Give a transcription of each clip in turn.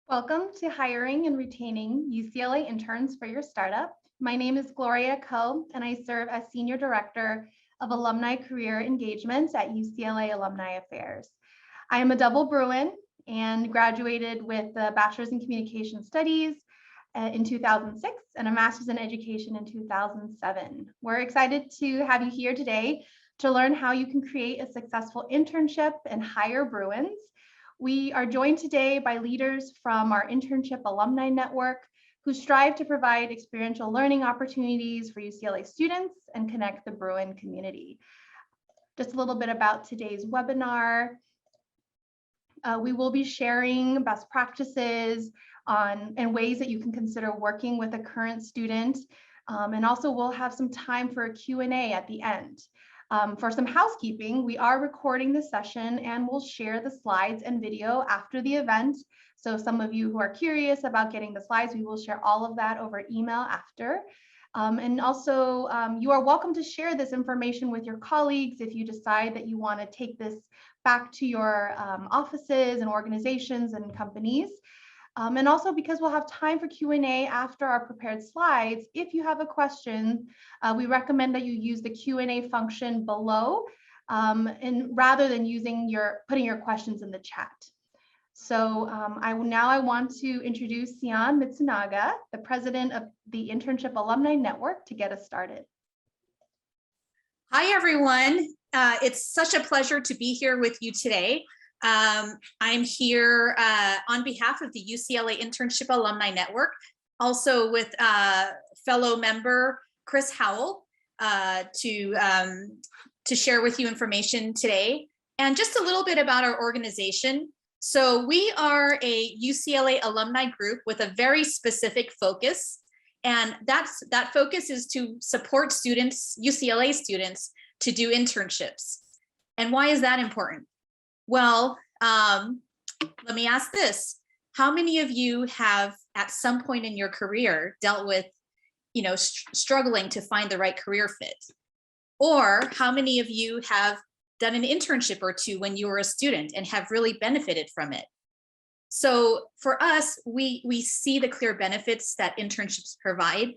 Welcome to Hiring and Retaining UCLA Interns for Your Startup. My name is Gloria Coe, and I serve as Senior Director of Alumni Career Engagements at UCLA Alumni Affairs. I am a double Bruin and graduated with a Bachelor's in Communication Studies in 2006 and a Master's in Education in 2007. We're excited to have you here today to learn how you can create a successful internship and hire Bruins. We are joined today by leaders from our Internship Alumni Network who strive to provide experiential learning opportunities for UCLA students and connect the Bruin community. Just a little bit about today's webinar. We will be sharing best practices and ways that you can consider working with a current student. And also we'll have some time for a Q&A at the end. For some housekeeping, we are recording this session and we'll share the slides and video after the event. So some of you who are curious about getting the slides, we will share all of that over email after. And also, you are welcome to share this information with your colleagues if you decide that you want to take this back to your offices and organizations and companies. And also because we'll have time for Q&A after our prepared slides, if you have a question, we recommend that you use the Q&A function below and rather than putting your questions in the chat. So I want to introduce Sian Mitsunaga, the president of the Internship Alumni Network, to get us started. Hi, everyone. It's such a pleasure to be here with you today. I'm here on behalf of the UCLA Internship Alumni Network, also with fellow member Chris Howell to share with you information today. And just a little bit about our organization. So we are a UCLA alumni group with a very specific focus. And that focus is to support students, UCLA students, to do internships. And why is that important? Well, let me ask this. How many of you have at some point in your career dealt with, struggling to find the right career fit? Or how many of you have done an internship or two when you were a student and have really benefited from it? So for us, we see the clear benefits that internships provide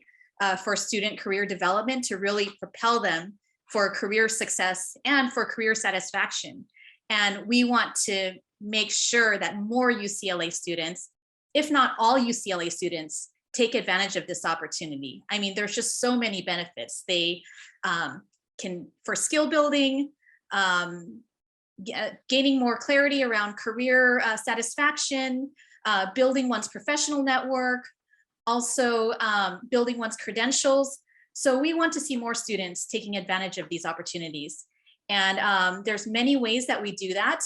for student career development to really propel them for career success and for career satisfaction. And we want to make sure that more UCLA students, if not all UCLA students, take advantage of this opportunity. I mean, there's just so many benefits. They can, for skill building, gaining more clarity around career satisfaction, building one's professional network, also building one's credentials. So we want to see more students taking advantage of these opportunities. And there's many ways that we do that.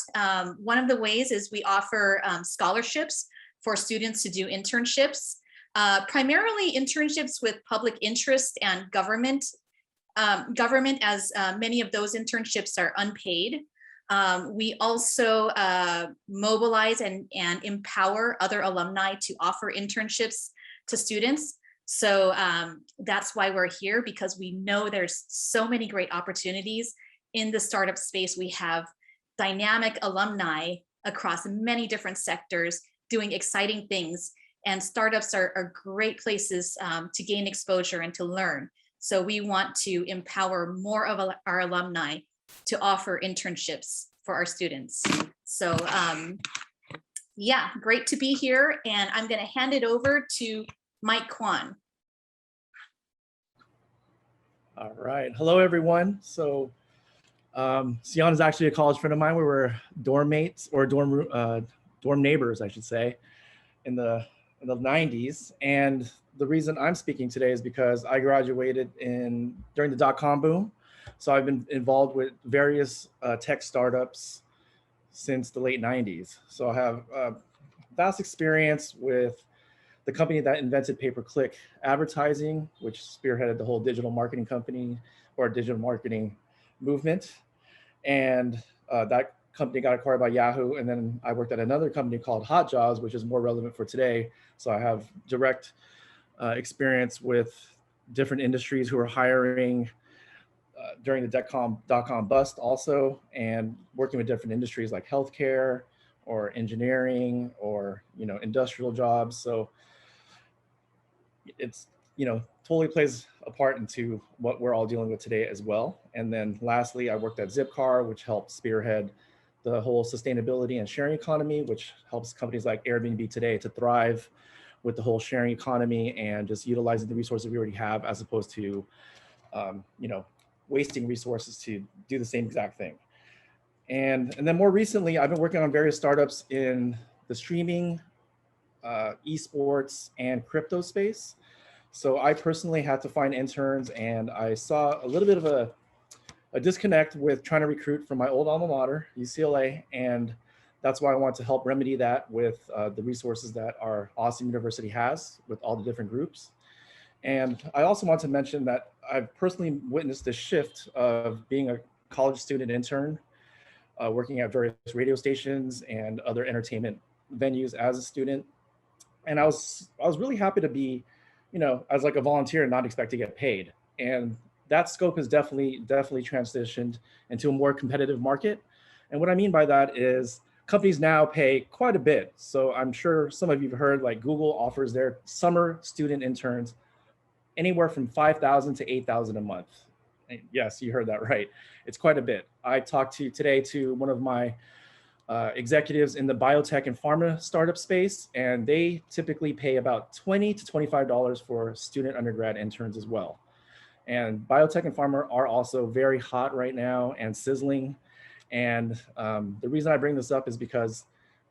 One of the ways is we offer scholarships for students to do internships, primarily internships with public interest and government, as many of those internships are unpaid. We also mobilize and empower other alumni to offer internships to students. So that's why we're here, because we know there's so many great opportunities in the startup space. We have dynamic alumni across many different sectors doing exciting things, and startups are great places to gain exposure and to learn. So we want to empower more of our alumni to offer internships for our students. So yeah, great to be here. And I'm going to hand it over to Mike Kwan. All right. Hello, everyone. So Sian is actually a college friend of mine. We were dorm mates, or dorm neighbors, I should say, in the 90s. And the reason I'm speaking today is because I graduated during the dot-com boom. So I've been involved with various tech startups since the late 90s. So I have vast experience with the company that invented pay-per-click advertising, which spearheaded the whole digital marketing company or digital marketing movement. And that company got acquired by Yahoo. And then I worked at another company called Hot Jobs, which is more relevant for today. So I have direct experience with different industries who are hiring during the dot-com bust also, and working with different industries like healthcare, or engineering or, industrial jobs. So it's, totally plays a part into what we're all dealing with today as well. And then lastly, I worked at Zipcar, which helped spearhead the whole sustainability and sharing economy, which helps companies like Airbnb today to thrive with the whole sharing economy and just utilizing the resources we already have, as opposed to, wasting resources to do the same exact thing. And then more recently, I've been working on various startups in the streaming, esports, and crypto space. So I personally had to find interns, and I saw a little bit of a disconnect with trying to recruit from my old alma mater, UCLA, and that's why I want to help remedy that with the resources that our awesome university has with all the different groups. And I also want to mention that I've personally witnessed this shift of being a college student intern, working at various radio stations and other entertainment venues as a student. And I was really happy to be, as like a volunteer and not expect to get paid. And that scope has definitely transitioned into a more competitive market. And what I mean by that is companies now pay quite a bit. So I'm sure some of you have heard, like, Google offers their summer student interns anywhere from $5,000 to $8,000 a month. And yes, you heard that right. It's quite a bit. I talked today to one of my executives in the biotech and pharma startup space, and they typically pay about $20 to $25 for student undergrad interns as well. And biotech and pharma are also very hot right now and sizzling. And the reason I bring this up is because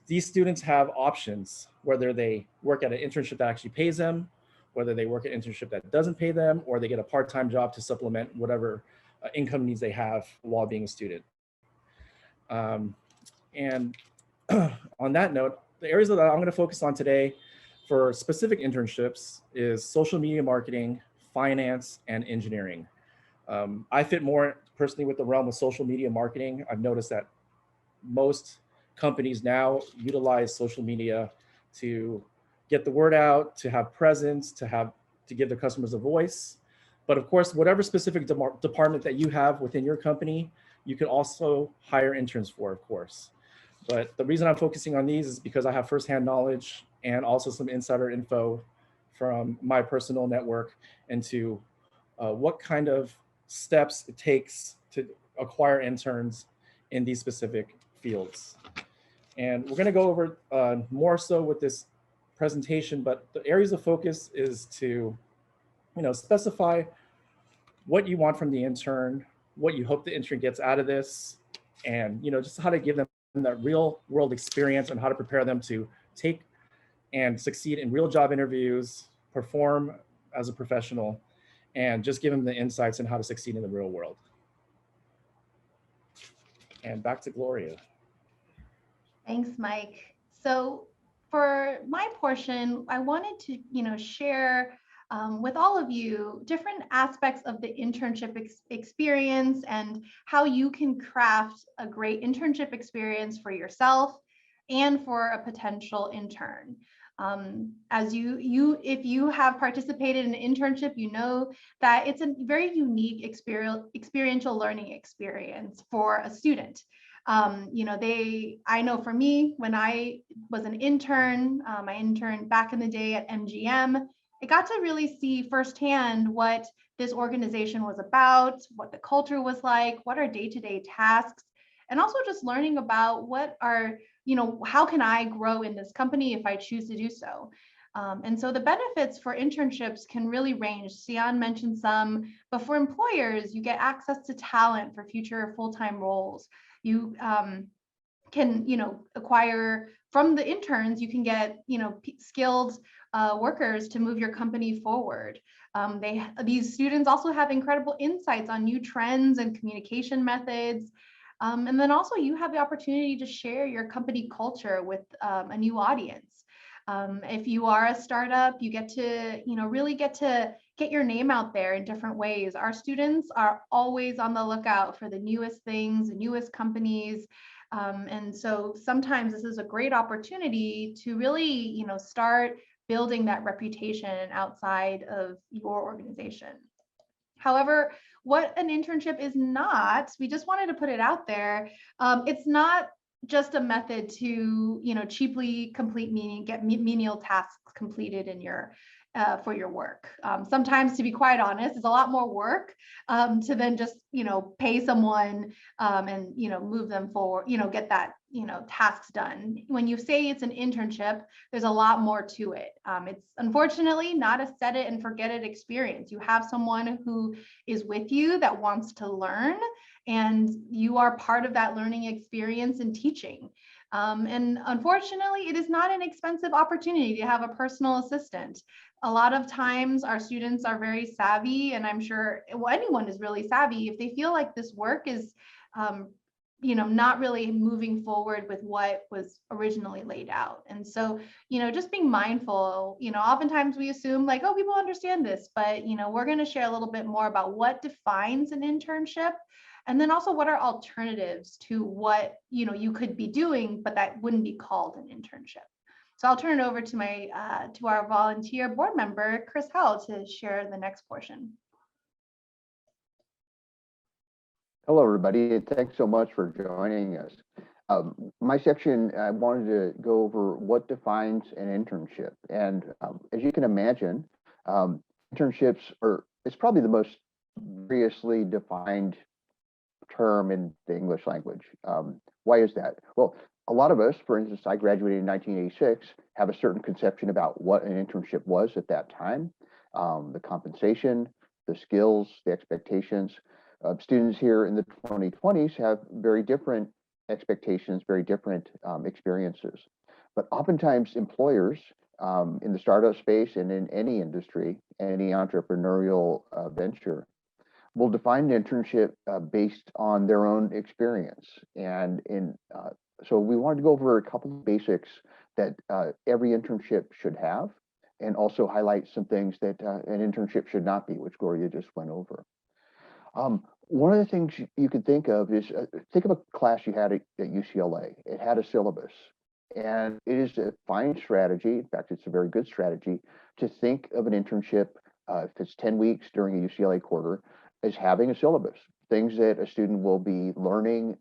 these students have options, whether they work at an internship that actually pays them, whether they work at an internship that doesn't pay them, or they get a part-time job to supplement whatever income needs they have while being a student. And on that note, the areas that I'm going to focus on today for specific internships is social media marketing, finance, and engineering. I fit more personally with the realm of social media marketing. I've noticed that most companies now utilize social media to get the word out, to have presence, to give their customers a voice. But of course, whatever specific department that you have within your company, you can also hire interns for, of course. But the reason I'm focusing on these is because I have firsthand knowledge and also some insider info from my personal network into what kind of steps it takes to acquire interns in these specific fields. And we're going to go over more so with this presentation, but the areas of focus is to, specify what you want from the intern, what you hope the intern gets out of this, and, just how to give them that real world experience and how to prepare them to take and succeed in real job interviews, perform as a professional, and just give them the insights on how to succeed in the real world. And back to Gloria. Thanks, Mike. So for my portion, I wanted to, share with all of you different aspects of the internship experience and how you can craft a great internship experience for yourself and for a potential intern. As if you have participated in an internship, you know that it's a very unique experiential learning experience for a student. I know for me, when I was an intern, I interned back in the day at MGM, I got to really see firsthand what this organization was about, what the culture was like, what are day-to-day tasks, and also just learning about what are, how can I grow in this company if I choose to do so. And so the benefits for internships can really range. Sion mentioned some, but for employers, you get access to talent for future full-time roles. You can, acquire from the interns, you can get, skilled workers to move your company forward. These students also have incredible insights on new trends and communication methods. And then also you have the opportunity to share your company culture with a new audience. If you are a startup, you get to, really get your name out there in different ways. Our students are always on the lookout for the newest things, the newest companies. And so sometimes this is a great opportunity to really, start building that reputation outside of your organization. However, what an internship is not, we just wanted to put it out there. It's not just a method to, cheaply complete get menial tasks completed in your for your work. Sometimes, to be quite honest, it's a lot more work to then just, pay someone and, move them forward, get that, tasks done. When you say it's an internship, there's a lot more to it. It's unfortunately not a set it and forget it experience. You have someone who is with you that wants to learn, and you are part of that learning experience and teaching. And unfortunately, it is not an expensive opportunity to have a personal assistant. A lot of times our students are very savvy, and I'm sure anyone is really savvy if they feel like this work is, not really moving forward with what was originally laid out. And so, just being mindful, oftentimes we assume like, oh, people understand this, but, we're going to share a little bit more about what defines an internship. And then also what are alternatives to what, you could be doing, but that wouldn't be called an internship. So I'll turn it over to to our volunteer board member, Chris Howell, to share the next portion. Hello, everybody. Thanks so much for joining us. My section, I wanted to go over what defines an internship. And as you can imagine, internships it's probably the most variously defined term in the English language. Why is that? Well, a lot of us, for instance, I graduated in 1986, have a certain conception about what an internship was at that time, the compensation, the skills, the expectations. Students here in the 2020s have very different expectations, very different experiences. But oftentimes employers in the startup space and in any industry, any entrepreneurial venture, will define an internship based on their own experience. And so we wanted to go over a couple of basics that every internship should have, and also highlight some things that an internship should not be, which Gloria just went over. One of the things you could think of is, think of a class you had at UCLA. It had a syllabus, and it is a fine strategy. In fact, it's a very good strategy to think of an internship, if it's 10 weeks during a UCLA quarter, as having a syllabus, things that a student will be learning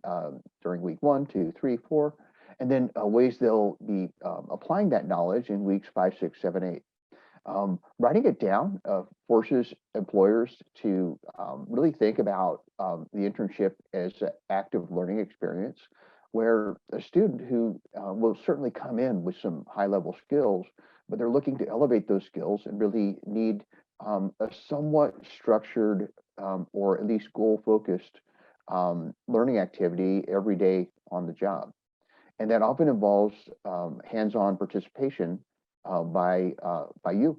during week 1, 2, 3, 4, and then ways they'll be applying that knowledge in weeks 5, 6, 7, 8. Writing it down forces employers to really think about the internship as an active learning experience, where a student who will certainly come in with some high-level skills, but they're looking to elevate those skills and really need a somewhat structured or at least goal-focused learning activity every day on the job. And that often involves hands-on participation by you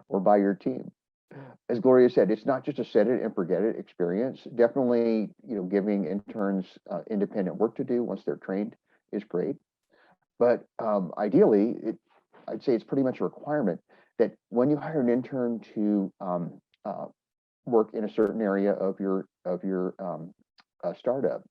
or by your team. As Gloria said, it's not just a set it and forget it experience. Definitely, giving interns independent work to do once they're trained is great. But ideally, I'd say it's pretty much a requirement that when you hire an intern to work in a certain area of your startup,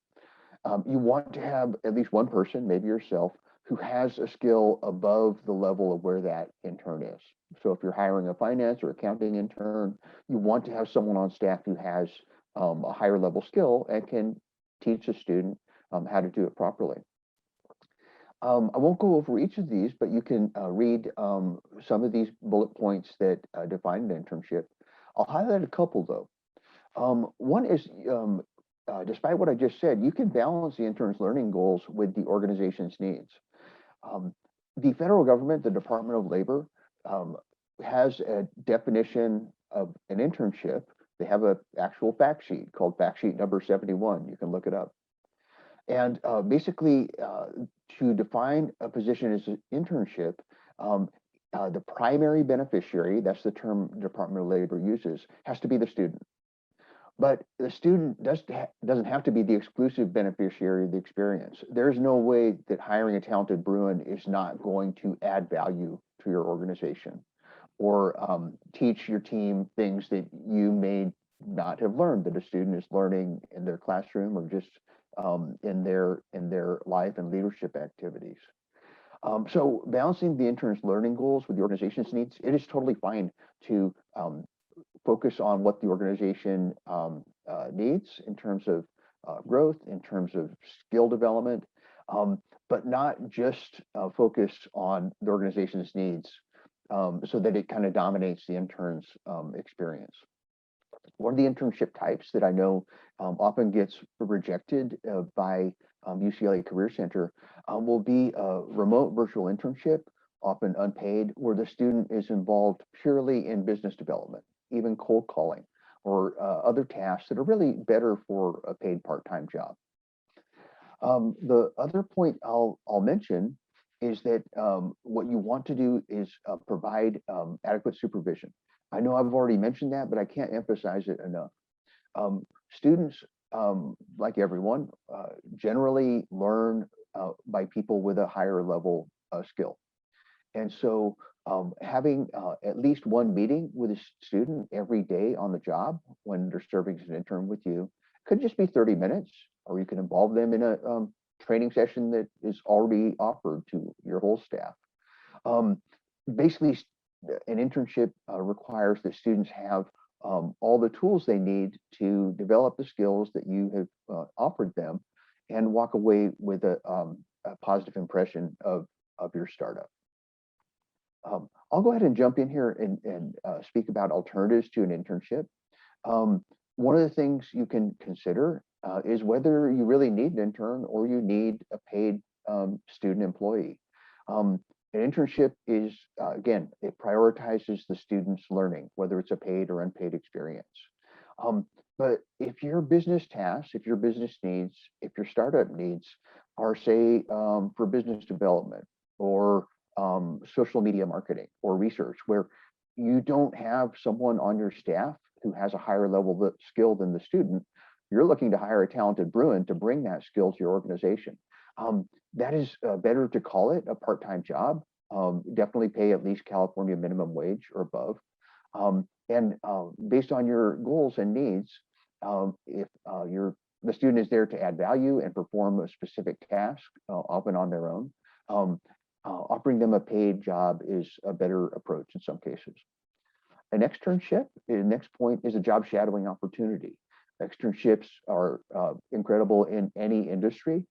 you want to have at least one person, maybe yourself, who has a skill above the level of where that intern is. So if you're hiring a finance or accounting intern, you want to have someone on staff who has a higher level skill and can teach a student how to do it properly. I won't go over each of these, but you can read some of these bullet points that define an internship. I'll highlight a couple though. One is, despite what I just said, you can balance the intern's learning goals with the organization's needs. The federal government, the Department of Labor, has a definition of an internship. They have an actual fact sheet called fact sheet number 71. You can look it up. And basically, to define a position as an internship, the primary beneficiary, that's the term the Department of Labor uses, has to be the student. But the student doesn't have to be the exclusive beneficiary of the experience. There's no way that hiring a talented Bruin is not going to add value to your organization or teach your team things that you may not have learned that a student is learning in their classroom or just in their life and leadership activities. So balancing the intern's learning goals with the organization's needs, it is totally fine to focus on what the organization needs in terms of growth, in terms of skill development. but not just focus on the organization's needs so that it kind of dominates the intern's experience. One of the internship types that I know often gets rejected by UCLA Career Center will be a remote virtual internship, often unpaid, where the student is involved purely in business development, even cold calling, or other tasks that are really better for a paid part-time job. The other point I'll mention is that what you want to do is provide adequate supervision. I know I've already mentioned that, but I can't emphasize it enough. Students, like everyone, generally learn by people with a higher level skill. And so having at least one meeting with a student every day on the job when they're serving as an intern with you could just be 30 minutes, or you can involve them in a training session that is already offered to your whole staff. Basically, an internship requires that students have all the tools they need to develop the skills that you have offered them and walk away with a positive impression of your startup. I'll go ahead and jump in here and speak about alternatives to an internship. One of the things you can consider is whether you really need an intern or you need a paid student employee. An internship is, again, it prioritizes the student's learning, whether it's a paid or unpaid experience. But if your business tasks, if your business needs, if your startup needs are, say, for business development or social media marketing or research, where you don't have someone on your staff who has a higher level of skill than the student, you're looking to hire a talented Bruin to bring that skill to your organization. That is better to call it a part-time job. Definitely pay at least California minimum wage or above. And based on your goals and needs, if the student is there to add value and perform a specific task, often on their own, offering them a paid job is a better approach in some cases. An externship, the next point, is a job shadowing opportunity. Externships are incredible in any industry.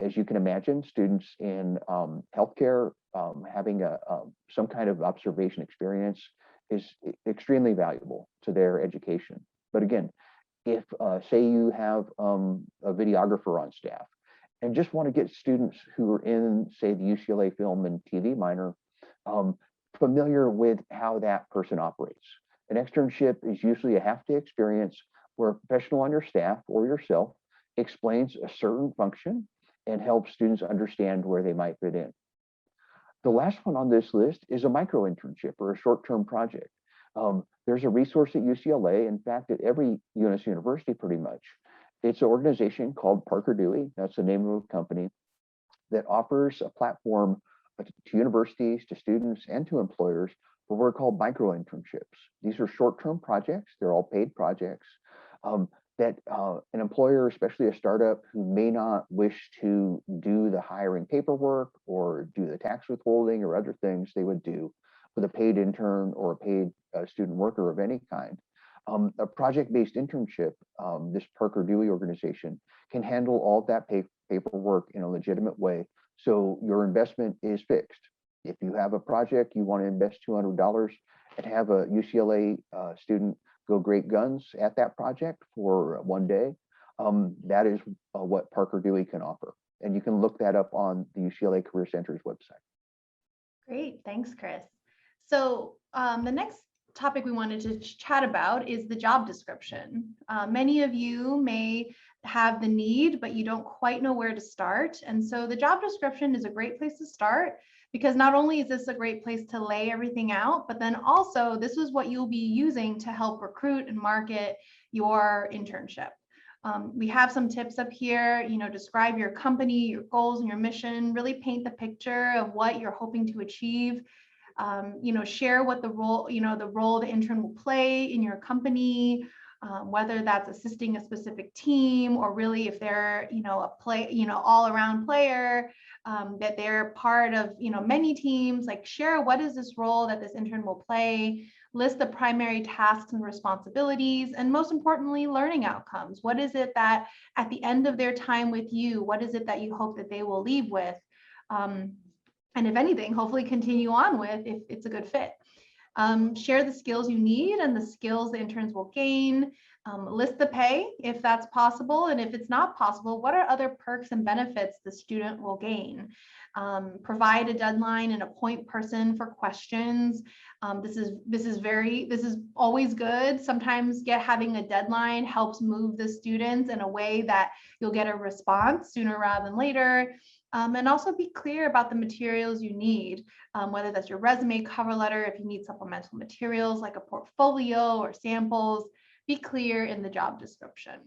As you can imagine, students in healthcare having some kind of observation experience is extremely valuable to their education. But again, if say you have a videographer on staff and just want to get students who are in, say, the UCLA Film and TV minor familiar with how that person operates. An externship is usually a half-day experience where a professional on your staff or yourself explains a certain function and helps students understand where they might fit in. The last one on this list is a micro internship or a short-term project. There's a resource at UCLA, in fact, at every UNS university pretty much. It's an organization called Parker Dewey, that's the name of a company, that offers a platform to universities, to students, and to employers for what are called micro internships. These are short-term projects, they're all paid projects that an employer, especially a startup who may not wish to do the hiring paperwork or do the tax withholding or other things they would do with a paid intern or a paid student worker of any kind. A project-based internship, this Parker Dewey organization, can handle all of that paperwork in a legitimate way, so your investment is fixed. If you have a project, you want to invest $200 and have a UCLA student go great guns at that project for one day, that is what Parker Dewey can offer. And you can look that up on the UCLA Career Center's website. Great, thanks, Chris. So the next topic we wanted to chat about is the job description. Many of you may have the need, but you don't quite know where to start. And so the job description is a great place to start, because not only is this a great place to lay everything out, but then also this is what you'll be using to help recruit and market your internship. We have some tips up here, describe your company, your goals and your mission, really paint the picture of what you're hoping to achieve. Share what the role the intern will play in your company, whether that's assisting a specific team or really if they're, all around player, that they're part of, many teams. Like, share what is this role that this intern will play, List the primary tasks and responsibilities, and most importantly, learning outcomes. What is it that at the end of their time with you, what is it that you hope that they will leave with? And if anything, hopefully continue on with if it's a good fit. Share the skills you need and the skills the interns will gain. List the pay if that's possible. And if it's not possible, what are other perks and benefits the student will gain? Provide a deadline and a point person for questions. This is always good. Sometimes having a deadline helps move the students in a way that you'll get a response sooner rather than later. And also be clear about the materials you need, whether that's your resume, cover letter, if you need supplemental materials like a portfolio or samples, be clear in the job description.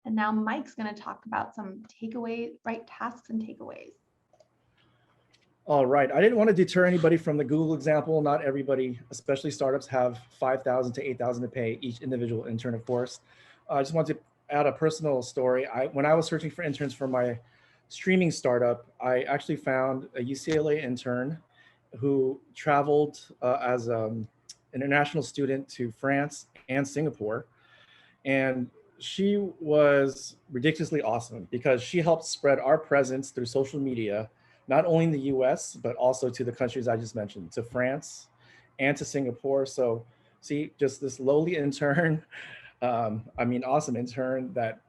And now Mike's going to talk about some takeaways, right? Tasks and takeaways. All right. I didn't want to deter anybody from the Google example. Not everybody, especially startups, have $5,000 to $8,000 to pay each individual intern, of course. I just wanted to add a personal story. When I was searching for interns for my streaming startup, I actually found a UCLA intern who traveled as an international student to France and Singapore. And she was ridiculously awesome because she helped spread our presence through social media, not only in the US, but also to the countries I just mentioned, to France and to Singapore. So see, just this lowly intern, awesome intern that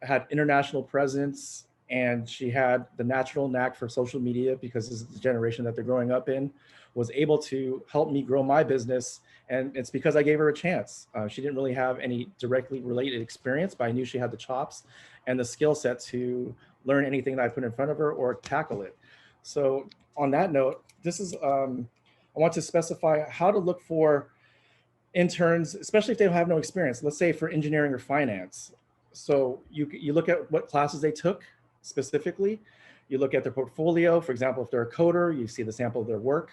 had international presence, and she had the natural knack for social media because this is the generation that they're growing up in, was able to help me grow my business. And it's because I gave her a chance. She didn't really have any directly related experience, but I knew she had the chops and the skill set to learn anything that I put in front of her or tackle it. So on that note, this is, I want to specify how to look for interns, especially if they have no experience, let's say for engineering or finance. So you look at what classes they took specifically, you look at their portfolio. For example, if they're a coder, you see the sample of their work.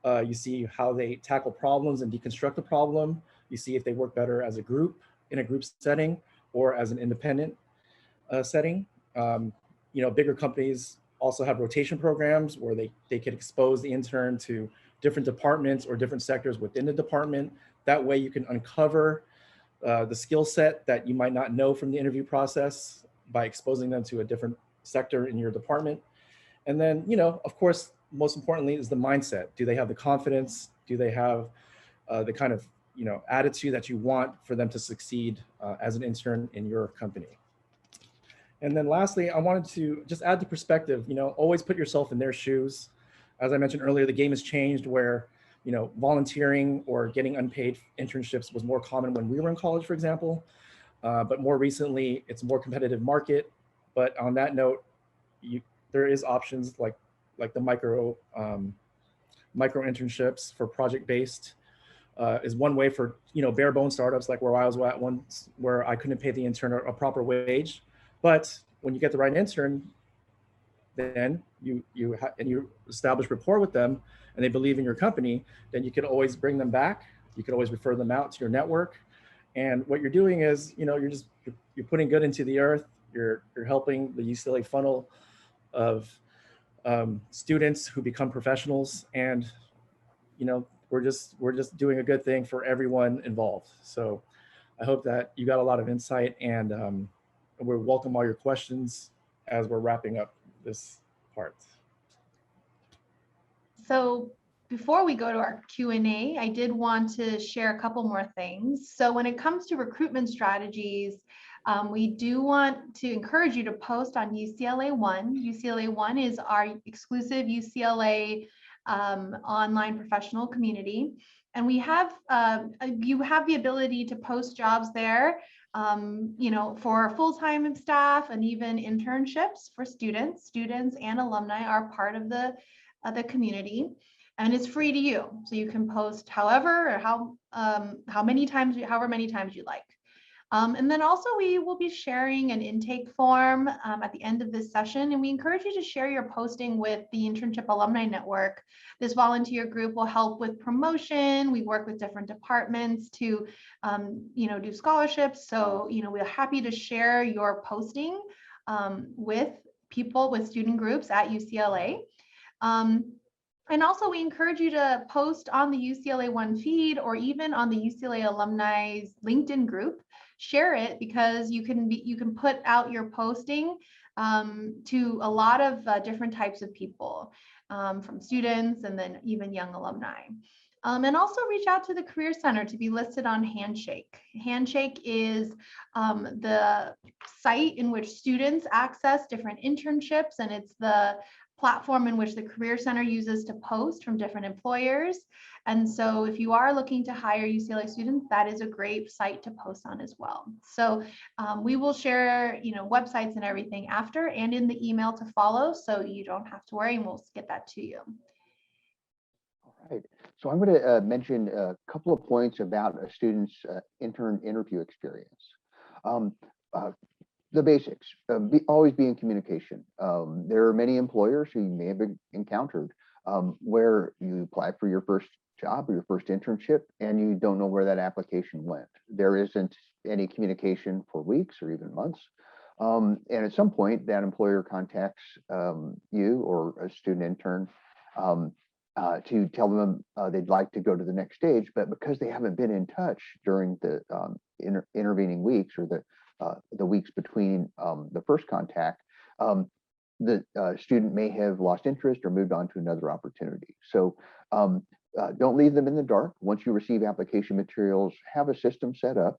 You see how they tackle problems and deconstruct the problem. You see if they work better as a group, in a group setting, or as an independent setting. Bigger companies also have rotation programs where they can expose the intern to different departments or different sectors within the department. That way you can uncover the skill set that you might not know from the interview process by exposing them to a different sector in your department. And then, of course, most importantly is the mindset. Do they have the confidence? Do they have the kind of, attitude that you want for them to succeed as an intern in your company? And then lastly, I wanted to just add the perspective, always put yourself in their shoes. As I mentioned earlier, the game has changed where, volunteering or getting unpaid internships was more common when we were in college, for example. But more recently, it's a more competitive market. But on that note, there is options like the micro internships for project-based is one way for bare bones startups like where I was at once, where I couldn't pay the intern a proper wage. But when you get the right intern, then you establish rapport with them and they believe in your company, then you can always bring them back. You can always refer them out to your network. And what you're doing is, you're putting good into the earth. You're helping the UCLA funnel of students who become professionals, and we're just doing a good thing for everyone involved. So I hope that you got a lot of insight, and we welcome all your questions as we're wrapping up this part. So before we go to our Q&A, I did want to share a couple more things. So when it comes to recruitment strategies, we do want to encourage you to post on UCLA One. UCLA One is our exclusive UCLA online professional community. And we have, you have the ability to post jobs there, for full-time staff and even internships for students. Students and alumni are part of the community, and it's free to you. So you can post however or however many times you like. And then also we will be sharing an intake form at the end of this session, and we encourage you to share your posting with the Internship Alumni Network. This volunteer group will help with promotion. We work with different departments to, do scholarships. So, we're happy to share your posting with people, with student groups at UCLA. And also we encourage you to post on the UCLA One feed or even on the UCLA Alumni's LinkedIn group. Share it because you can put out your posting to a lot of different types of people, from students and then even young alumni. And also reach out to the Career Center to be listed on Handshake. Handshake is the site in which students access different internships, and it's the platform in which the Career Center uses to post from different employers. And so if you are looking to hire UCLA students, that is a great site to post on as well. So we will share, websites and everything after and in the email to follow, so you don't have to worry, and we'll get that to you. All right. So I'm going to mention a couple of points about a student's intern interview experience. The basics, always be in communication. There are many employers who you may have encountered where you apply for your first job or your first internship and you don't know where that application went. There isn't any communication for weeks or even months. And at some point that employer contacts you or a student intern to tell them they'd like to go to the next stage, but because they haven't been in touch during the intervening weeks or the weeks between the first contact, the student may have lost interest or moved on to another opportunity. So don't leave them in the dark. Once you receive application materials, have a system set up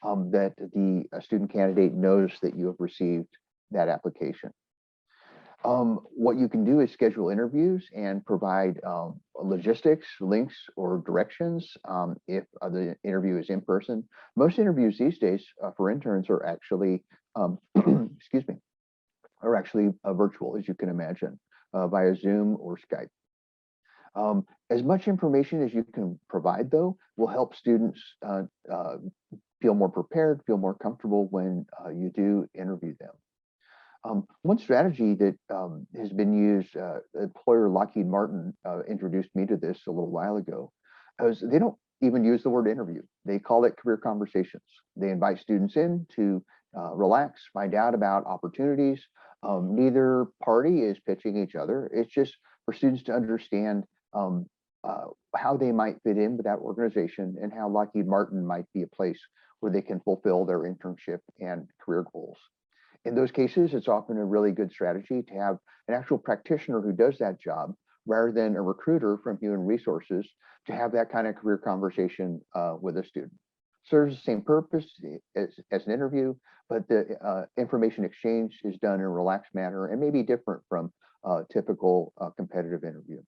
that the student candidate knows that you have received that application. What you can do is schedule interviews and provide logistics, links, or directions if the interview is in person. Most interviews these days for interns are actually, excuse me, are actually virtual, as you can imagine, via Zoom or Skype. As much information as you can provide, though, will help students feel more prepared, feel more comfortable when you do interview them. One strategy that has been used, employer Lockheed Martin introduced me to this a little while ago, is they don't even use the word interview. They call it career conversations. They invite students in to relax, find out about opportunities. Neither party is pitching each other. It's just for students to understand how they might fit in with that organization and how Lockheed Martin might be a place where they can fulfill their internship and career goals. In those cases, it's often a really good strategy to have an actual practitioner who does that job rather than a recruiter from human resources to have that kind of career conversation with a student. Serves the same purpose as an interview, but the information exchange is done in a relaxed manner and may be different from a typical competitive interview.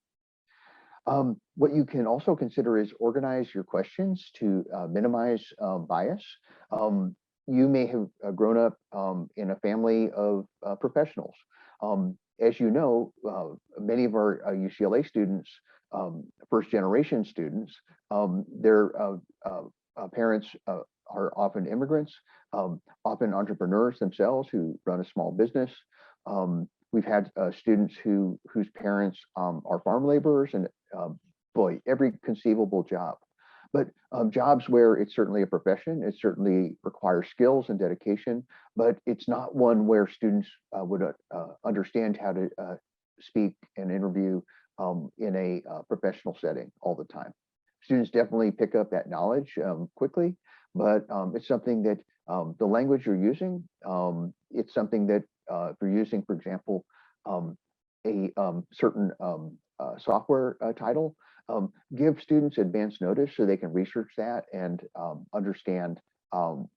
What you can also consider is organize your questions to minimize bias. You may have grown up in a family of professionals. As you know, many of our UCLA students, first generation students, their parents are often immigrants, often entrepreneurs themselves who run a small business. We've had students whose parents are farm laborers and boy, every conceivable job. But jobs where it's certainly a profession, it certainly requires skills and dedication, but it's not one where students would understand how to speak and interview in a professional setting all the time. Students definitely pick up that knowledge quickly, but it's something that the language you're using, it's something that if you're using, for example, a certain software title, give students advance notice so they can research that and understand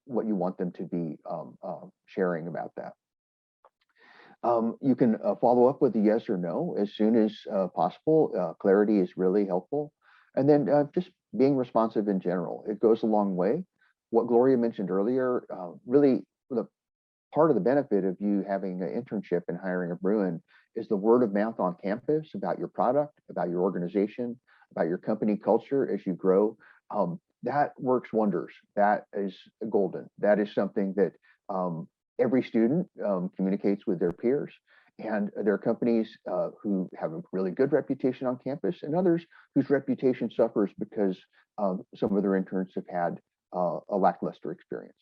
what you want them to be sharing about that. You can follow up with a yes or no as soon as possible. Clarity is really helpful. And then just being responsive in general, it goes a long way. What Gloria mentioned earlier, really the part of the benefit of you having an internship and hiring a Bruin is the word of mouth on campus about your product, about your organization, about your company culture as you grow. That works wonders. That is golden. That is something that every student communicates with their peers, and there are companies who have a really good reputation on campus and others whose reputation suffers because some of their interns have had a lackluster experience.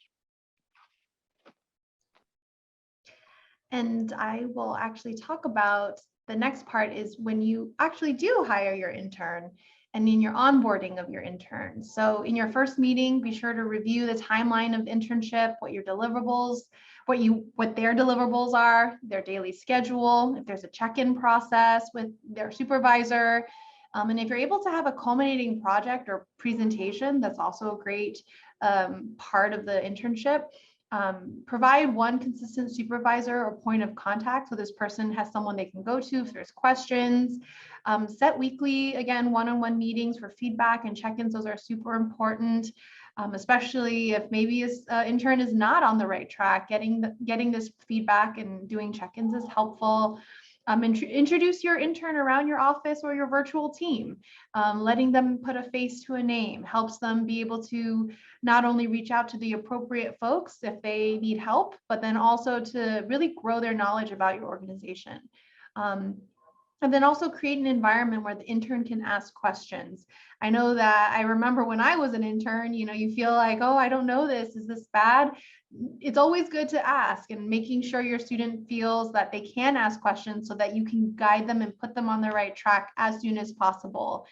And I will actually talk about The next part is when you actually do hire your intern and in your onboarding of your intern. So in your first meeting, be sure to review the timeline of internship, what your deliverables, what their deliverables are, their daily schedule, if there's a check-in process with their supervisor. And if you're able to have a culminating project or presentation, that's also a great part of the internship. Provide one consistent supervisor or point of contact so this person has someone they can go to if there's questions. Set weekly, again, one-on-one meetings for feedback and check-ins. Those are super important, especially if maybe this intern is not on the right track. Getting this feedback and doing check-ins is helpful. Introduce your intern around your office or your virtual team. Letting them put a face to a name helps them be able to not only reach out to the appropriate folks if they need help, but then also to really grow their knowledge about your organization. And then also create an environment where the intern can ask questions. I know that I remember when I was an intern, you feel like, oh, I don't know this, is this bad? It's always good to ask, and making sure your student feels that they can ask questions so that you can guide them and put them on the right track as soon as possible,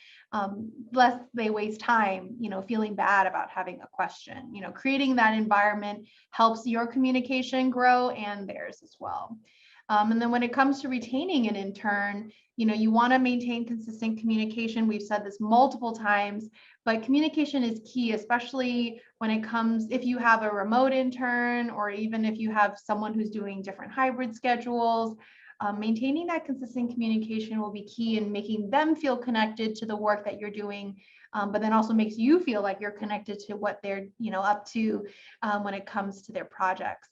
lest they waste time, feeling bad about having a question. Creating that environment helps your communication grow and theirs as well. And then when it comes to retaining an intern, you want to maintain consistent communication. We've said this multiple times, but communication is key, especially when it comes, if you have a remote intern, or even if you have someone who's doing different hybrid schedules. Maintaining that consistent communication will be key in making them feel connected to the work that you're doing, but then also makes you feel like you're connected to what they're up to when it comes to their projects.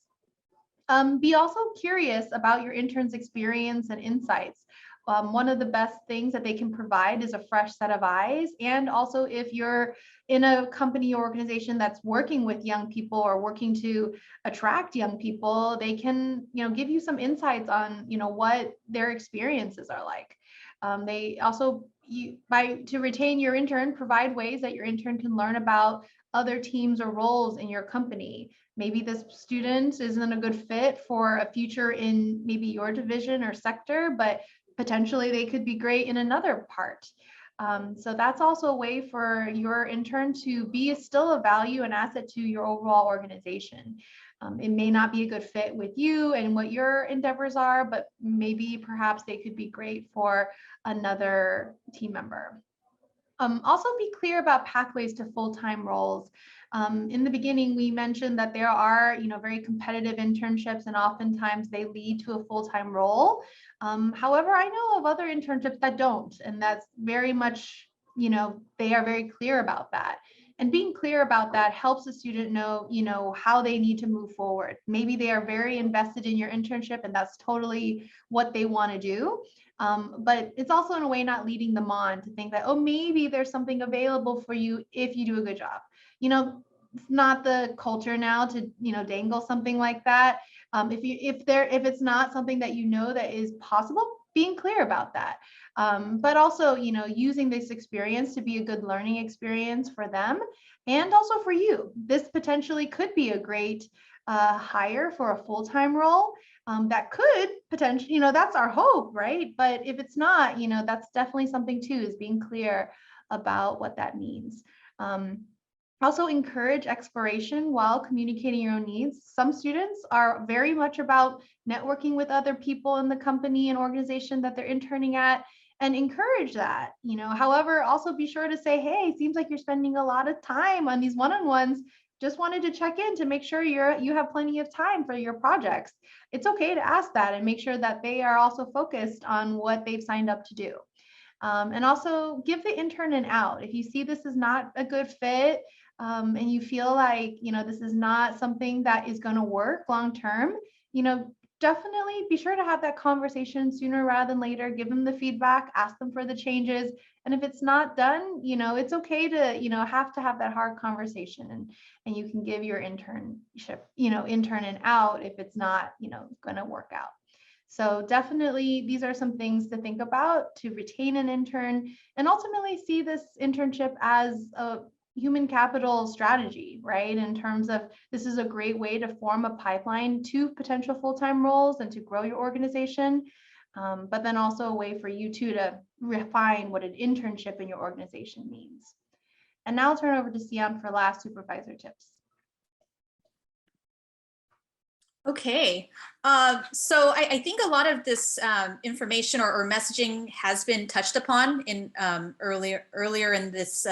Be also curious about your intern's experience and insights. One of the best things that they can provide is a fresh set of eyes. And also, if you're in a company or organization that's working with young people or working to attract young people, they can, give you some insights on, what their experiences are like. They also, to retain your intern, provide ways that your intern can learn about other teams or roles in your company. Maybe this student isn't a good fit for a future in maybe your division or sector, but potentially they could be great in another part. So that's also a way for your intern to be still a value and asset to your overall organization. It may not be a good fit with you and what your endeavors are, but maybe perhaps they could be great for another team member. Also be clear about pathways to full-time roles. In the beginning, we mentioned that there are, very competitive internships, and oftentimes they lead to a full-time role. However, I know of other internships that don't, and that's very much, they are very clear about that. And being clear about that helps the student know, how they need to move forward. Maybe they are very invested in your internship and that's totally what they want to do. But it's also in a way not leading them on to think that, oh, maybe there's something available for you if you do a good job. It's not the culture now to, dangle something like that. If it's not something that that is possible, being clear about that. But also, using this experience to be a good learning experience for them and also for you. This potentially could be a great hire for a full-time role. That could potentially, that's our hope, right? But if it's not, that's definitely something too, is being clear about what that means. Also encourage exploration while communicating your own needs. Some students are very much about networking with other people in the company and organization that they're interning at, and encourage that. However, also be sure to say, hey, seems like you're spending a lot of time on these one-on-ones. Just wanted to check in to make sure you have plenty of time for your projects. It's okay to ask that and make sure that they are also focused on what they've signed up to do. And also give the intern an out. If you see this is not a good fit, and you feel like, this is not something that is going to work long-term, definitely be sure to have that conversation sooner rather than later. Give them the feedback, ask them for the changes. And if it's not done, it's okay to, have that hard conversation, and you can give your internship, intern an out if it's not, going to work out. So definitely these are some things to think about to retain an intern and ultimately see this internship as a human capital strategy, right? In terms of, this is a great way to form a pipeline to potential full-time roles and to grow your organization. but then also a way for you too to refine what an internship in your organization means. And now I'll turn it over to Sion for last supervisor tips. Okay, so I think a lot of this information or messaging has been touched upon in earlier in this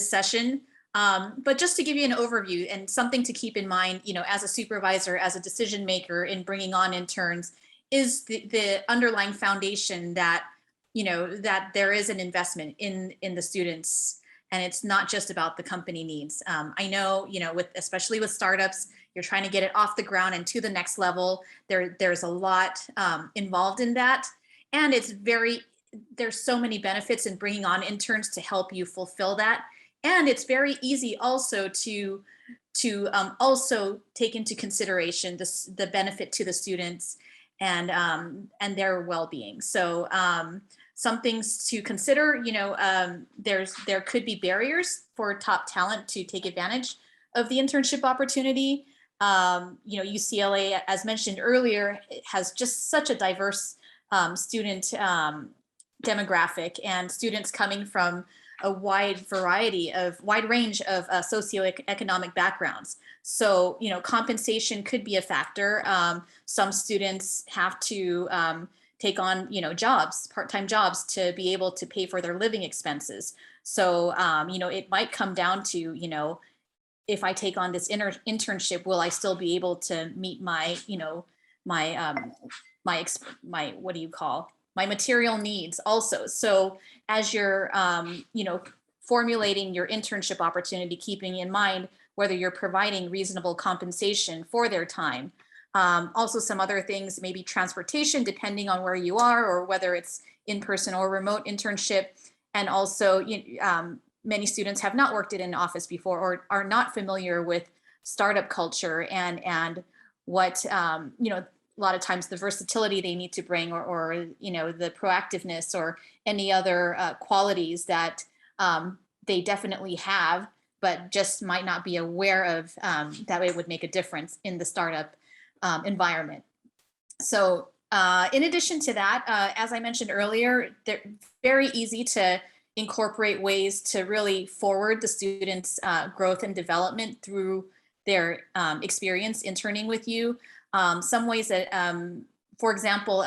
session. But just to give you an overview and something to keep in mind, as a supervisor, as a decision maker in bringing on interns, is the underlying foundation that that there is an investment in the students, and it's not just about the company needs. I know, especially with startups, you're trying to get it off the ground and to the next level. There's a lot involved in that, and there's so many benefits in bringing on interns to help you fulfill that. And it's very easy also to also take into consideration the benefit to the students and their well-being. So some things to consider, there could be barriers for top talent to take advantage of the internship opportunity. UCLA, as mentioned earlier, has just such a diverse student demographic, and students coming from a wide range of socioeconomic backgrounds. So, compensation could be a factor. Some students have to take on, part-time jobs to be able to pay for their living expenses. So, it might come down to, if I take on this internship, will I still be able to meet my, my material needs also. So as you're, formulating your internship opportunity, keeping in mind whether you're providing reasonable compensation for their time. Also some other things, maybe transportation, depending on where you are, or whether it's in-person or remote internship. And also, many students have not worked in an office before, or are not familiar with startup culture and what, a lot of times the versatility they need to bring, or the proactiveness or any other qualities that they definitely have, but just might not be aware of, that it would make a difference in the startup environment. So in addition to that, as I mentioned earlier, they're very easy to incorporate ways to really forward the students' growth and development through their experience interning with you. Some ways that, for example,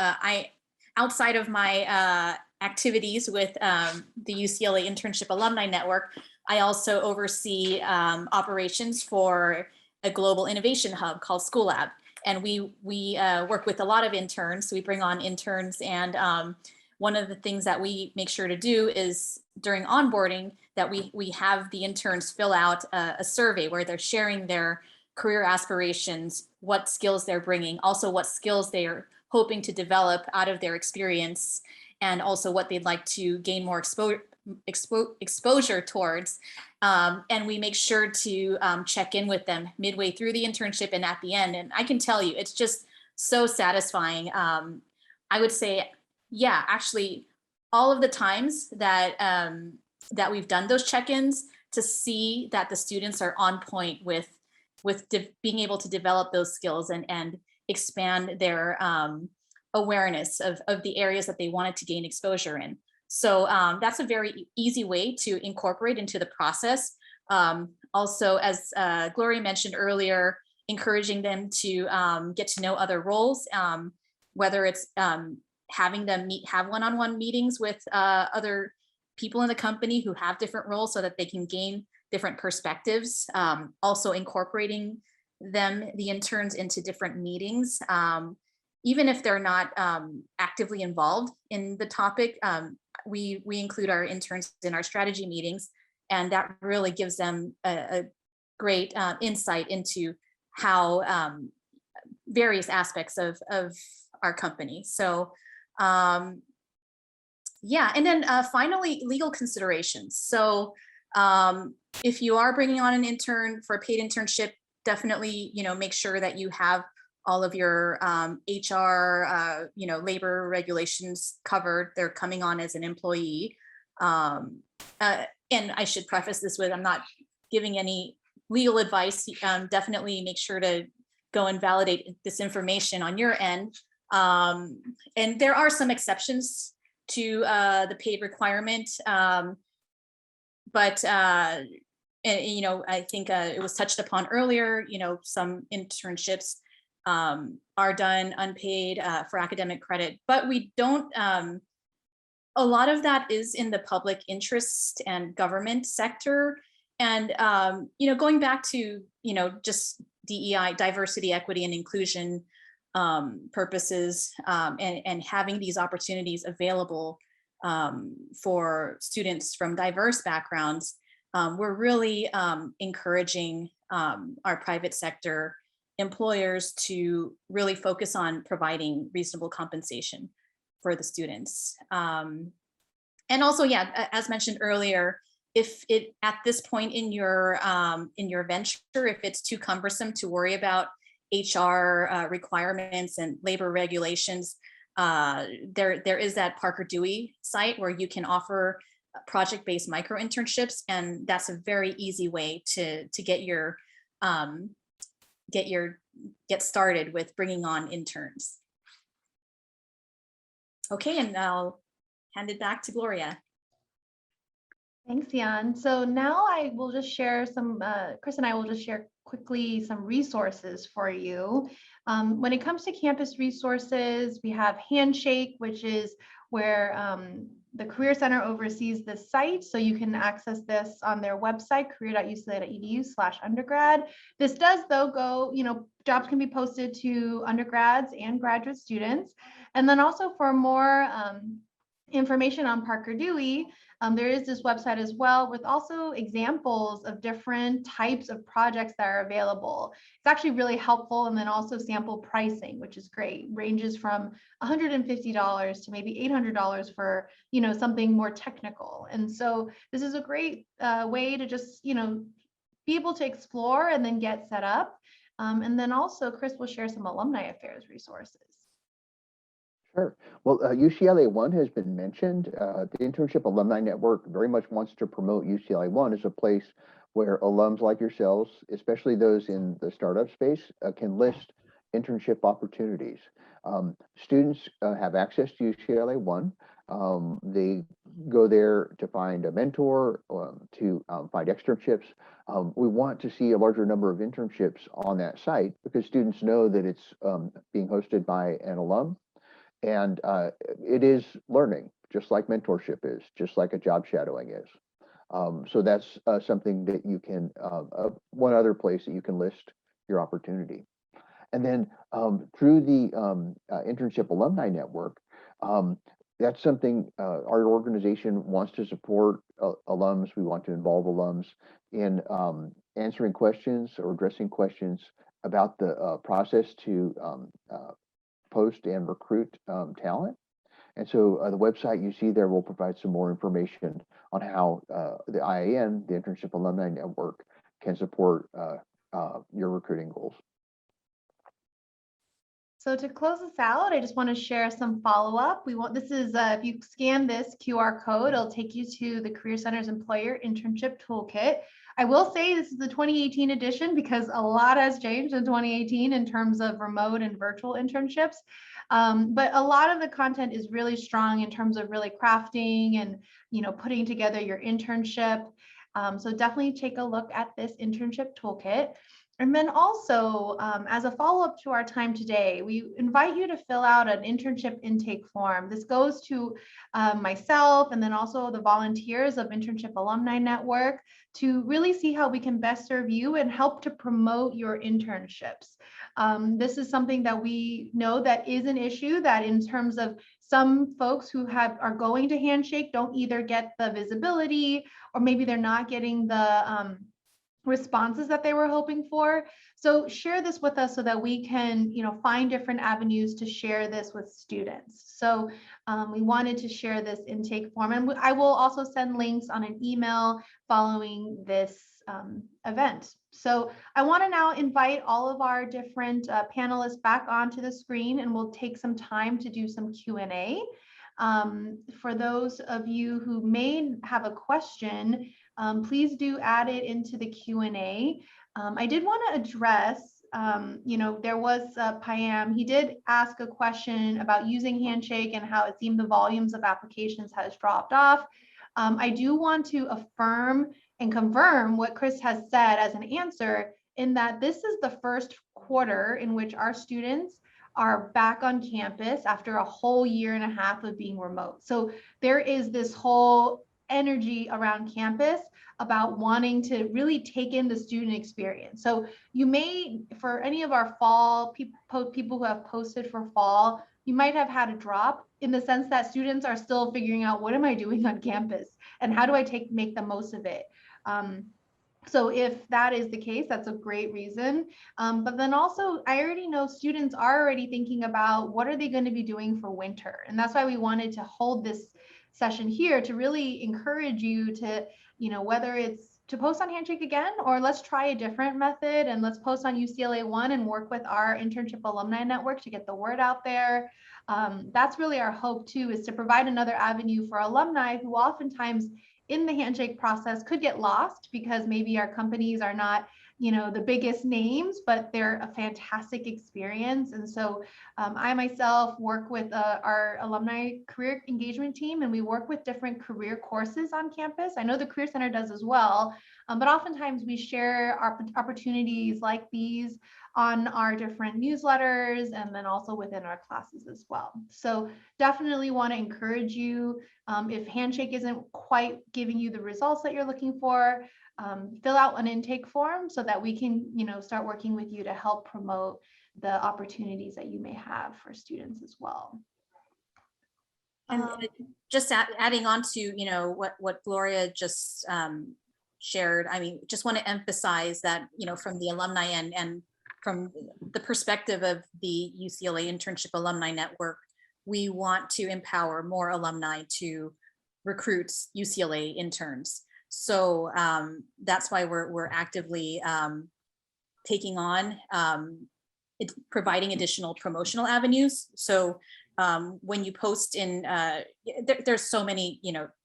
outside of my activities with the UCLA Internship Alumni Network, I also oversee operations for a global innovation hub called School Lab. And we work with a lot of interns. So we bring on interns, and one of the things that we make sure to do is during onboarding that we have the interns fill out a survey where they're sharing their career aspirations, what skills they're bringing, also what skills they are hoping to develop out of their experience, and also what they'd like to gain more exposure towards. And we make sure to check in with them midway through the internship and at the end. And I can tell you, it's just so satisfying. I would say, yeah, actually, all of the times that that we've done those check-ins, to see that the students are on point with being able to develop those skills and expand their awareness of the areas that they wanted to gain exposure in. So that's a very easy way to incorporate into the process. Also, as Gloria mentioned earlier, encouraging them to get to know other roles, whether it's having them have one-on-one meetings with other people in the company who have different roles so that they can gain different perspectives. Also incorporating the interns into different meetings, even if they're not actively involved in the topic. We include our interns in our strategy meetings, and that really gives them a great insight into how various aspects of our company. So yeah, and then finally, legal considerations. So if you are bringing on an intern for a paid internship, definitely, make sure that you have all of your HR, labor regulations covered. They're coming on as an employee. And I should preface this with, I'm not giving any legal advice. Definitely make sure to go and validate this information on your end. And there are some exceptions to the paid requirement, but and, you know, I think it was touched upon earlier, you know, some internships are done unpaid for academic credit, but we don't, a lot of that is in the public interest and government sector. And, you know, going back to, you know, just DEI, diversity, equity, and inclusion purposes, and having these opportunities available for students from diverse backgrounds, we're really encouraging our private sector employers to really focus on providing reasonable compensation for the students. And also, yeah, as mentioned earlier, if it at this point in your venture, if it's too cumbersome to worry about HR requirements and labor regulations, there is that Parker Dewey site where you can offer project-based micro internships, and that's a very easy way to get started with bringing on interns. Okay, and I'll hand it back to Gloria. Thanks, Jan. So now I will just share some, Chris and I will just share quickly some resources for you. When it comes to campus resources, we have Handshake, which is where the Career Center oversees the site. So you can access this on their website, career.ucla.edu/undergrad. This does though go, you know, jobs can be posted to undergrads and graduate students. And then also for more information on Parker Dewey, there is this website as well with also examples of different types of projects that are available. It's actually really helpful, and then also sample pricing, which is great. Ranges from $150 to maybe $800 for, you know, something more technical. And so this is a great way to just, you know, be able to explore and then get set up. And then also Chris will share some alumni affairs resources. Sure. Well, UCLA One has been mentioned. The Internship Alumni Network very much wants to promote UCLA One as a place where alums like yourselves, especially those in the startup space, can list internship opportunities. Students have access to UCLA One. They go there to find a mentor, to find externships. We want to see a larger number of internships on that site because students know that it's being hosted by an alum. And it is learning, just like mentorship is, just like a job shadowing is. So that's something that you can, one other place that you can list your opportunity. And then through the Internship Alumni Network, that's something our organization wants to support alums. We want to involve alums in answering questions or addressing questions about the process to post and recruit talent. And so the website you see there will provide some more information on how the IAN, the Internship Alumni Network, can support your recruiting goals. So to close this out, I just want to share some follow-up. This is, if you scan this QR code, it'll take you to the Career Center's Employer Internship Toolkit. I will say this is the 2018 edition because a lot has changed in 2018 in terms of remote and virtual internships. But a lot of the content is really strong in terms of really crafting and, you know, putting together your internship. So definitely take a look at this internship toolkit. And then also, as a follow-up to our time today, we invite you to fill out an internship intake form. This goes to myself and then also the volunteers of Internship Alumni Network to really see how we can best serve you and help to promote your internships. This is something that we know that is an issue, that in terms of some folks who are going to Handshake don't either get the visibility, or maybe they're not getting the responses that they were hoping for. So share this with us so that we can, you know, find different avenues to share this with students. So we wanted to share this intake form, and I will also send links on an email following this event. So I want to now invite all of our different panelists back onto the screen, and we'll take some time to do some Q&A. For those of you who may have a question, please do add it into the Q&A. I did want to address there was Payam, he did ask a question about using Handshake and how it seemed the volumes of applications has dropped off. I do want to affirm and confirm what Chris has said as an answer, in that this is the first quarter in which our students are back on campus after a whole year and a half of being remote. So there is this whole energy around campus about wanting to really take in the student experience. So you may, for any of our fall people who have posted for fall, you might have had a drop in the sense that students are still figuring out, what am I doing on campus and how do I make the most of it? So if that is the case, that's a great reason. But then also, I already know students are already thinking about what are they going to be doing for winter. And that's why we wanted to hold this session here to really encourage you to, whether it's to post on Handshake again, or let's try a different method and let's post on UCLA One and work with our Internship Alumni Network to get the word out there. That's really our hope too, is to provide another avenue for alumni who oftentimes in the Handshake process could get lost because maybe our companies are not, the biggest names, but they're a fantastic experience. And so I myself work with our alumni career engagement team, and we work with different career courses on campus. I know the Career Center does as well, but oftentimes we share our opportunities like these on our different newsletters and then also within our classes as well. So definitely want to encourage you, if Handshake isn't quite giving you the results that you're looking for, fill out an intake form so that we can, start working with you to help promote the opportunities that you may have for students as well. And just adding on to, what Gloria just shared, I mean, just want to emphasize that, from the alumni end and from the perspective of the UCLA Internship Alumni Network, we want to empower more alumni to recruit UCLA interns. So that's why we're actively taking on providing additional promotional avenues. So when you post in, there's so many,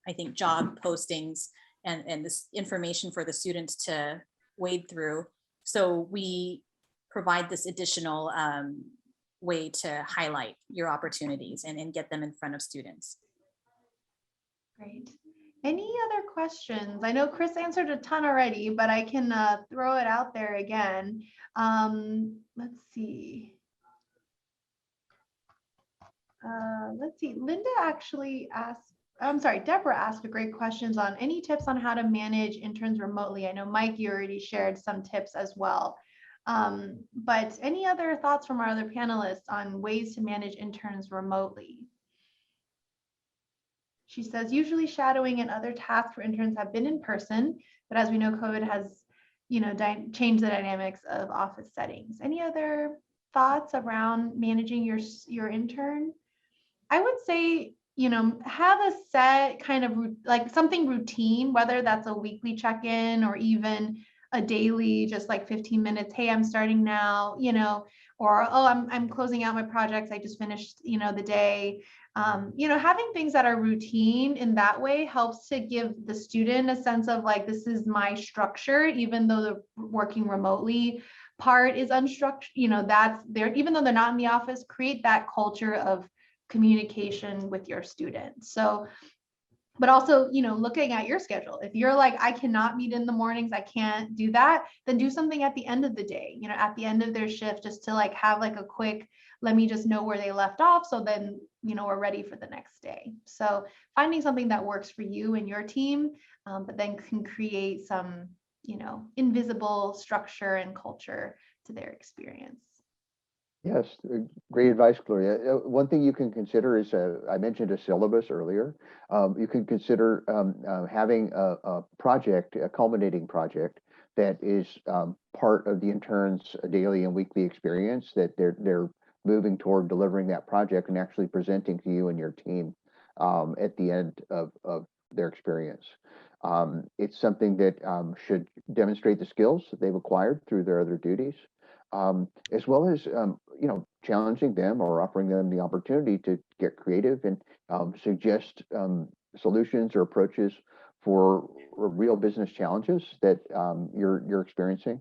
I think job postings and this information for the students to wade through. So we provide this additional way to highlight your opportunities and get them in front of students. Great. Any other questions? I know Chris answered a ton already, but I can throw it out there again. Let's see. Linda actually asked, Deborah asked a great questions on any tips on how to manage interns remotely. I know Mike, you already shared some tips as well. But any other thoughts from our other panelists on ways to manage interns remotely? She says, usually shadowing and other tasks for interns have been in person, but as we know, COVID has, changed the dynamics of office settings. Any other thoughts around managing your intern? I would say, have a set kind of like something routine, whether that's a weekly check-in or even a daily, just like 15 minutes. Hey, I'm starting now, or, oh, I'm closing out my projects. I just finished, the day. Having things that are routine in that way helps to give the student a sense of like, this is my structure, even though the working remotely part is unstructured, that's there, even though they're not in the office, create that culture of communication with your students. So, but also, looking at your schedule, if you're like, I cannot meet in the mornings, I can't do that, then do something at the end of the day, at the end of their shift, just to like have like a quick, let me just know where they left off. So then, we're ready for the next day. So finding something that works for you and your team, but then can create some, invisible structure and culture to their experience. Yes, great advice, Gloria. One thing you can consider is, I mentioned a syllabus earlier. You can consider having a project, a culminating project that is part of the interns' daily and weekly experience, that they're moving toward delivering that project and actually presenting to you and your team at the end of their experience. It's something that should demonstrate the skills that they've acquired through their other duties. As well as, challenging them or offering them the opportunity to get creative and suggest solutions or approaches for real business challenges that you're experiencing.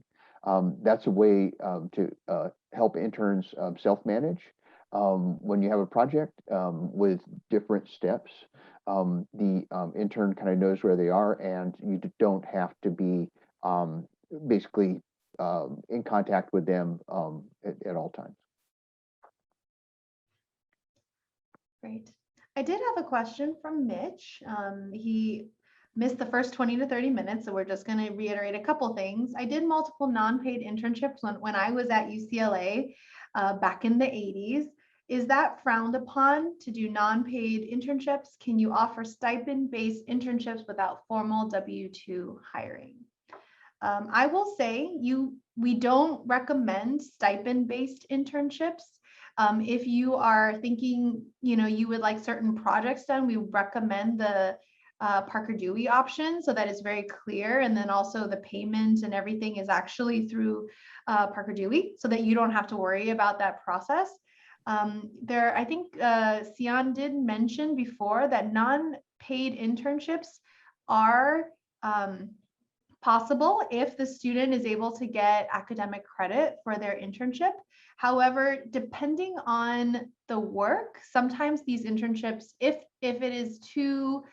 That's a way to help interns self-manage. When you have a project with different steps, the intern kind of knows where they are, and you don't have to be basically in contact with them at all times. Great. I did have a question from Mitch. He missed the first 20 to 30 minutes, so we're just going to reiterate a couple things. I did multiple non-paid internships when I was at UCLA back in the 80s. Is that frowned upon to do non-paid internships? Can you offer stipend-based internships without formal W-2 hiring? I will say we don't recommend stipend-based internships. If you are thinking, you would like certain projects done, we recommend the Parker Dewey option, so that is very clear. And then also the payment and everything is actually through Parker Dewey, so that you don't have to worry about that process. I think Sion did mention before that non-paid internships are possible if the student is able to get academic credit for their internship. However, depending on the work, sometimes these internships, if it is too,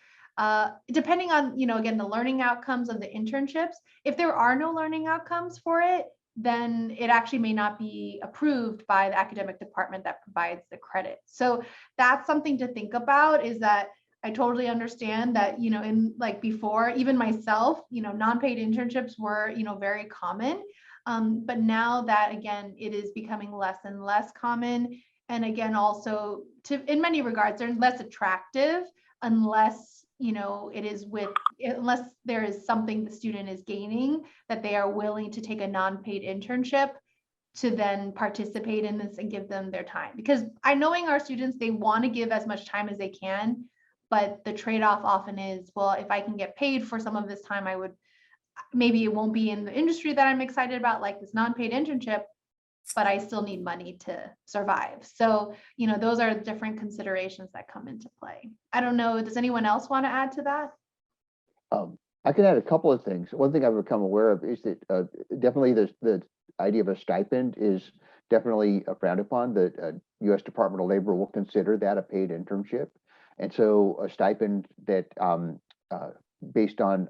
depending on, again, the learning outcomes of the internships, if there are no learning outcomes for it, then it actually may not be approved by the academic department that provides the credit. So that's something to think about, is that I totally understand that, in like before, even myself, non-paid internships were, very common. But now that, again, it is becoming less and less common. And again, also in many regards, they're less attractive unless, unless there is something the student is gaining that they are willing to take a non-paid internship to then participate in this and give them their time. Because knowing our students, they want to give as much time as they can. But the trade-off often is, well, if I can get paid for some of this time, maybe it won't be in the industry that I'm excited about, like this non-paid internship, but I still need money to survive. So, those are different considerations that come into play. I don't know, does anyone else want to add to that? I can add a couple of things. One thing I've become aware of is that definitely the idea of a stipend is definitely frowned upon. The U.S. Department of Labor will consider that a paid internship. And so a stipend that based on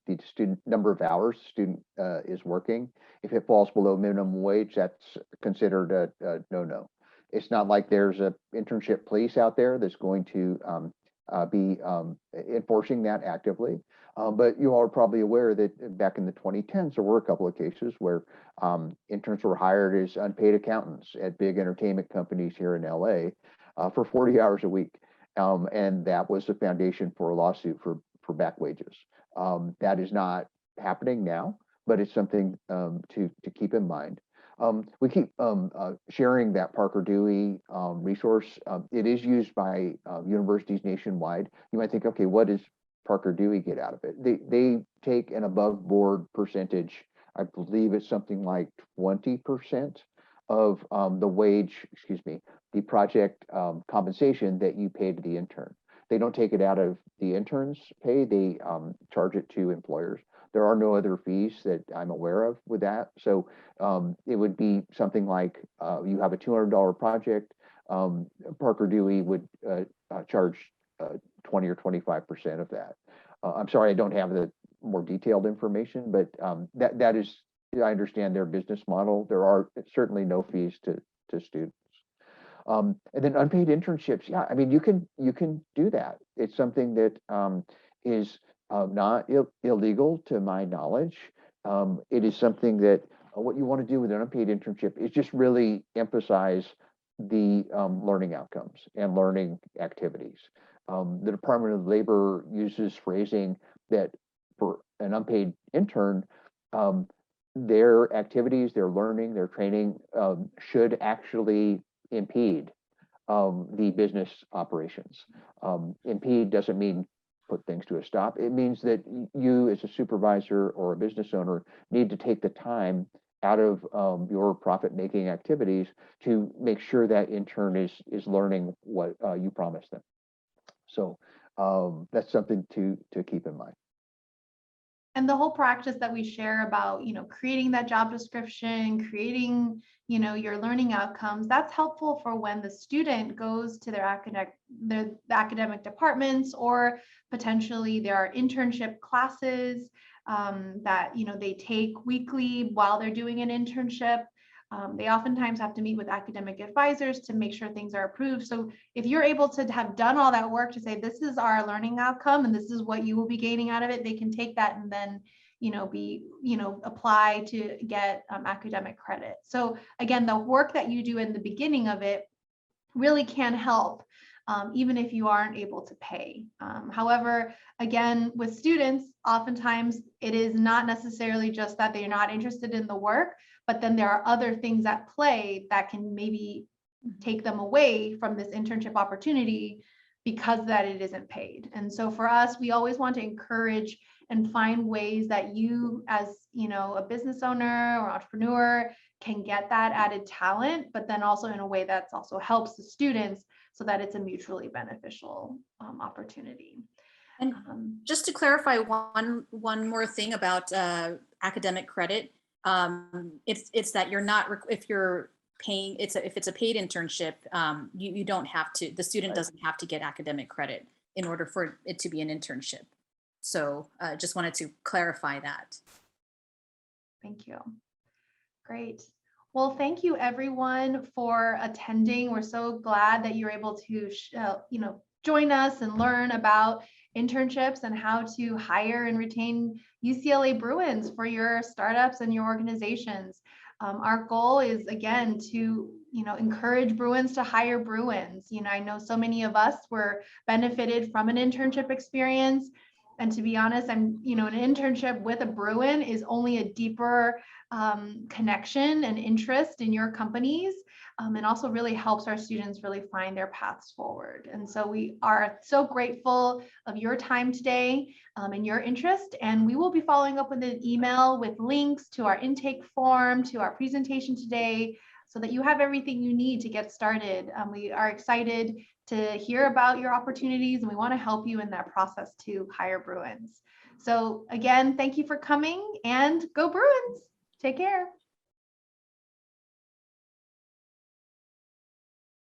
the student number of hours the student is working, if it falls below minimum wage, that's considered a no-no. It's not like there's an internship police out there that's going to be enforcing that actively. But you all are probably aware that back in the 2010s, there were a couple of cases where interns were hired as unpaid accountants at big entertainment companies here in LA for 40 hours a week. And that was the foundation for a lawsuit for back wages. That is not happening now, but it's something to keep in mind. We keep sharing that Parker Dewey resource. It is used by universities nationwide. You might think, okay, what does Parker Dewey get out of it? They take an above board percentage. I believe it's something like 20% of the project compensation that you pay to the intern. They don't take it out of the intern's pay. They charge it to employers. There are no other fees that I'm aware of with that. So it would be something like you have a $200 project. Parker Dewey would charge 20 or 25% of that. I'm sorry, I don't have the more detailed information, but that is, I understand their business model. There are certainly no fees to students. And then unpaid internships, yeah, I mean, you can do that. It's something that is not illegal to my knowledge. It is something that what you want to do with an unpaid internship is just really emphasize the learning outcomes and learning activities. The Department of Labor uses phrasing that for an unpaid intern, their activities, their learning, their training should actually impede the business operations. Impede doesn't mean put things to a stop. It means that you as a supervisor or a business owner need to take the time out of your profit-making activities to make sure that intern is learning what you promised them. So that's something to keep in mind. And the whole practice that we share about, creating that job description, creating, your learning outcomes, that's helpful for when the student goes to their academic departments, or potentially there are internship classes that, they take weekly while they're doing an internship. They oftentimes have to meet with academic advisors to make sure things are approved. So if you're able to have done all that work to say, this is our learning outcome and this is what you will be gaining out of it, they can take that and then, apply to get academic credit. So again, the work that you do in the beginning of it really can help, even if you aren't able to pay. However, again, with students, oftentimes it is not necessarily just that they're not interested in the work, but then there are other things at play that can maybe take them away from this internship opportunity because that it isn't paid. And so for us, we always want to encourage and find ways that you, as a business owner or entrepreneur, can get that added talent, but then also in a way that's also helps the students so that it's a mutually beneficial opportunity. And just to clarify one more thing about academic credit, it's that you're not, if you're paying, if it's a paid internship, you don't have to, the student doesn't have to get academic credit in order for it to be an internship. So just wanted to clarify that. Thank you. Great. Well, thank you everyone for attending. We're so glad that you're able to, join us and learn about internships and how to hire and retain UCLA Bruins for your startups and your organizations. Our goal is, again, to encourage Bruins to hire Bruins. I know so many of us were benefited from an internship experience. And to be honest, an internship with a Bruin is only a deeper connection and interest in your companies, and also really helps our students really find their paths forward. And so we are so grateful of your time today and your interest. And we will be following up with an email with links to our intake form, to our presentation today, so that you have everything you need to get started. We are excited to hear about your opportunities, and we want to help you in that process to hire Bruins. So again, thank you for coming, and go Bruins. Take care.